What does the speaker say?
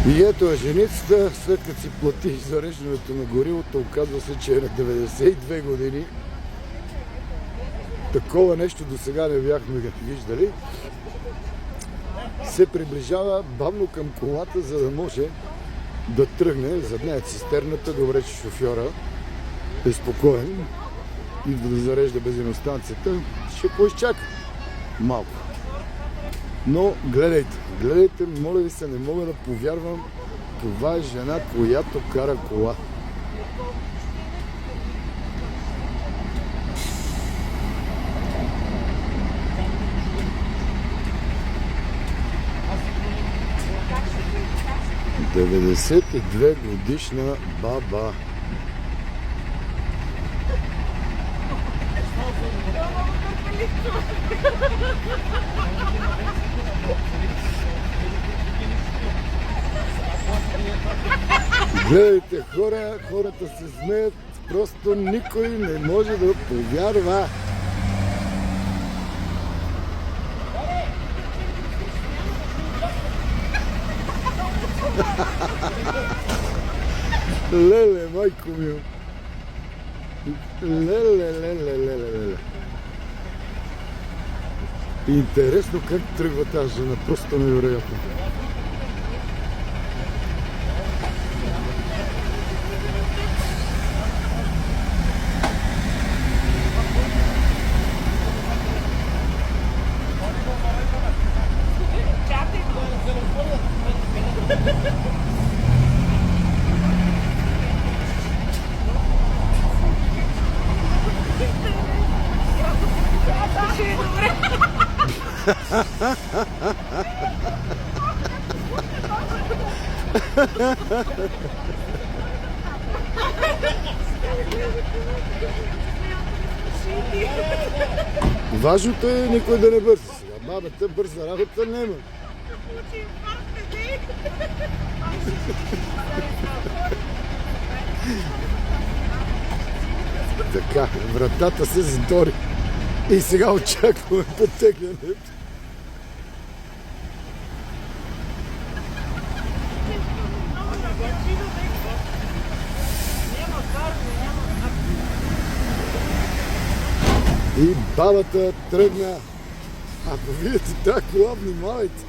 И ето женицата, след като си плати зареждането на горивото, оказва се, че е на 92 години. Такова нещо до сега не бяхме виждали. Се приближава бавно към колата, за да може да тръгне. Зад нея цистерната, добре, че шофьора е спокоен и да зарежда бензиностанцията. Ще поизчака малко. Но гледайте, моля ви се, не мога да повярвам. Това е жена, която кара кола. Деветдесет и две годишна баба. Гледайте хората се смеят, просто никой не може да повярва. Леле, майко ми. Леле. Интересно как тръгва тази жена, просто невероятно. Важното е никой да не бърза сега. Бабата бърза работа няма. Така, вратата се затвори. И сега очакваме потеглянето. И бабата тръгна. Ако видите тази кола, внимавайте.